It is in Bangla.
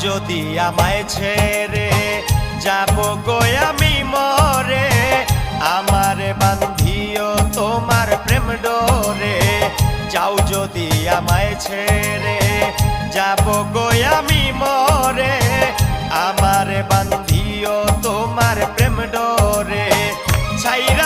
যদি আমায় ছেড়ে যাব গো আমি মরে, আমারে বান্ধিও তোমার প্রেম ডোরে। যাও যদি আমায় ছেড়ে যাব গো আমি মরে, আমারে বান্ধিও তোমার প্রেম ডোরে। ছাইরা